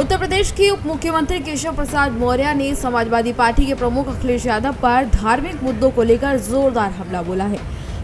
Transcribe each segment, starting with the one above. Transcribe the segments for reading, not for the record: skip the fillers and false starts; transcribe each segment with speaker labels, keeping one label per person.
Speaker 1: उत्तर प्रदेश के उप मुख्यमंत्री केशव प्रसाद मौर्य ने समाजवादी पार्टी के प्रमुख अखिलेश यादव पर धार्मिक मुद्दों को लेकर जोरदार हमला बोला है।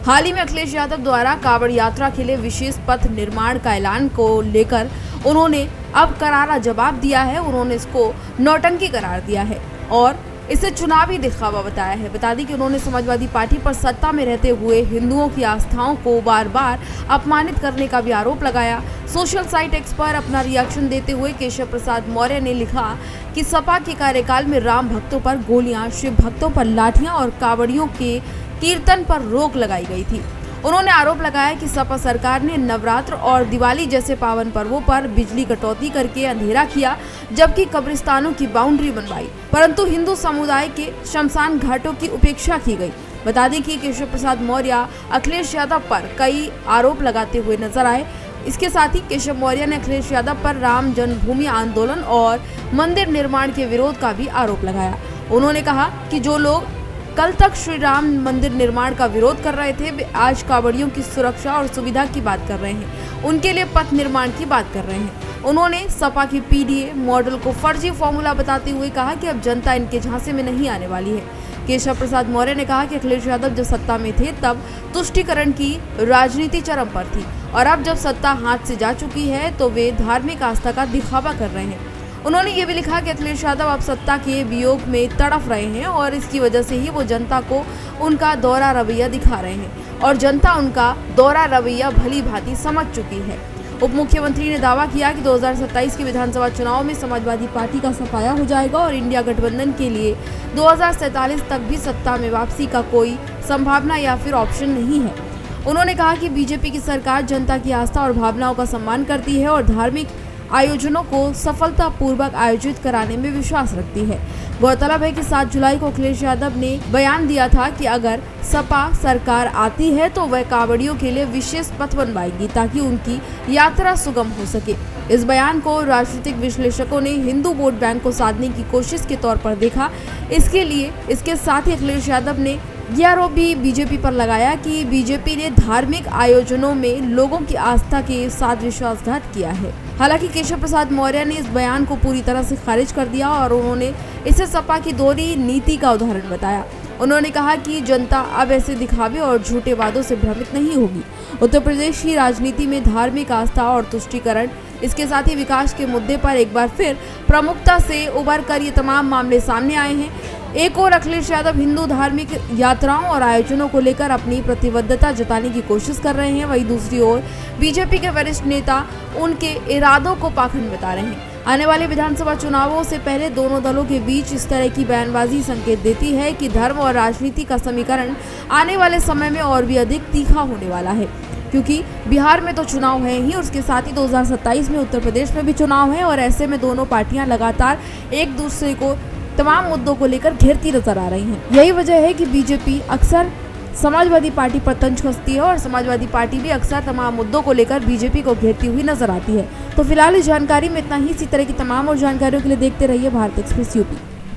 Speaker 1: हाल ही में अखिलेश यादव द्वारा कांवड़ यात्रा के लिए विशेष पथ निर्माण का ऐलान को लेकर उन्होंने अब करारा जवाब दिया है। उन्होंने इसको नौटंकी करार दिया है और इसे चुनावी दिखावा बताया है। बता दें कि उन्होंने समाजवादी पार्टी पर सत्ता में रहते हुए हिंदुओं की आस्थाओं को बार बार अपमानित करने का भी आरोप लगाया। सोशल साइट एक्स पर अपना रिएक्शन देते हुए केशव प्रसाद मौर्य ने लिखा कि सपा के कार्यकाल में राम भक्तों पर गोलियां, शिव भक्तों पर लाठियां और कांवड़ियों के कीर्तन पर रोक लगाई गई थी। उन्होंने आरोप लगाया कि सपा सरकार ने नवरात्र और दिवाली जैसे पावन पर्वों पर बिजली कटौती करके अंधेरा किया, जबकि कब्रिस्तानों की बाउंड्री बनवाई, परंतु हिंदू समुदाय के शमशान घाटों की उपेक्षा की गई। बता दें कि केशव प्रसाद मौर्य अखिलेश यादव पर कई आरोप लगाते हुए नजर आए। इसके साथ ही केशव मौर्य ने अखिलेश यादव पर राम जन्मभूमि आंदोलन और मंदिर निर्माण के विरोध का भी आरोप लगाया। उन्होंने कहा कि जो लोग कल तक श्री राम मंदिर निर्माण का विरोध कर रहे थे, वे आज कांवड़ियों की सुरक्षा और सुविधा की बात कर रहे हैं, उनके लिए पथ निर्माण की बात कर रहे हैं। उन्होंने सपा की पीडीए मॉडल को फर्जी फॉर्मूला बताते हुए कहा कि अब जनता इनके झांसे में नहीं आने वाली है। केशव प्रसाद मौर्य ने कहा कि अखिलेश यादव जब सत्ता में थे तब तुष्टीकरण की राजनीति चरम पर थी और अब जब सत्ता हाथ से जा चुकी है तो वे धार्मिक आस्था का दिखावा कर रहे हैं। उन्होंने ये भी लिखा कि अखिलेश यादव अब सत्ता के वियोग में तड़फ रहे हैं और इसकी वजह से ही वो जनता को उनका दोहरा रवैया दिखा रहे हैं और जनता उनका दोहरा रवैया भली भांति समझ चुकी है। उप मुख्यमंत्री ने दावा किया कि 2027 के विधानसभा चुनाव में समाजवादी पार्टी का सफाया हो जाएगा और इंडिया गठबंधन के लिए 2047 तक भी सत्ता में वापसी का कोई संभावना या फिर ऑप्शन नहीं है। उन्होंने कहा कि बीजेपी की सरकार जनता की आस्था और भावनाओं का सम्मान करती है और धार्मिक आयोजनों को सफलतापूर्वक आयोजित कराने में विश्वास रखती है। गौरतलब है कि 7 जुलाई को अखिलेश यादव ने बयान दिया था कि अगर सपा सरकार आती है तो वह कांवड़ियों के लिए विशेष पथ बनवाएगी ताकि उनकी यात्रा सुगम हो सके। इस बयान को राजनीतिक विश्लेषकों ने हिंदू वोट बैंक को साधने की कोशिश के तौर पर देखा। इसके साथ ही अखिलेश यादव ने यह आरोप भी बीजेपी पर लगाया कि बीजेपी ने धार्मिक आयोजनों में लोगों की आस्था के साथ विश्वासघात किया है। हालांकि केशव प्रसाद मौर्य ने इस बयान को पूरी तरह से खारिज कर दिया और उन्होंने इसे सपा की दोहरी नीति का उदाहरण बताया। उन्होंने कहा कि जनता अब ऐसे दिखावे और झूठे वादों से भ्रमित नहीं होगी। उत्तर प्रदेश की राजनीति में धार्मिक आस्था और तुष्टीकरण, इसके साथ ही विकास के मुद्दे पर एक बार फिर प्रमुखता से उभर कर ये तमाम मामले सामने आए हैं। एक और अखिलेश यादव हिंदू धार्मिक यात्राओं और आयोजनों को लेकर अपनी प्रतिबद्धता जताने की कोशिश कर रहे हैं, वहीं दूसरी ओर बीजेपी के वरिष्ठ नेता उनके इरादों को पाखंड बता रहे हैं। आने वाले विधानसभा चुनावों से पहले दोनों दलों के बीच इस तरह की बयानबाजी संकेत देती है कि धर्म और राजनीति का समीकरण आने वाले समय में और भी अधिक तीखा होने वाला है, क्योंकि बिहार में तो चुनाव है ही और उसके साथ ही 2027 में उत्तर प्रदेश में भी चुनाव है और ऐसे में दोनों पार्टियां लगातार एक दूसरे को तमाम मुद्दों को लेकर घेरती नजर आ रही हैं। यही वजह है कि बीजेपी अक्सर समाजवादी पार्टी पर तंज कसती है और समाजवादी पार्टी भी अक्सर तमाम मुद्दों को लेकर बीजेपी को घेरती हुई नजर आती है। तो फिलहाल इस जानकारी में इतना ही। इसी तरह की तमाम और जानकारियों के लिए देखते रहिए भारत एक्सप्रेस यूपी।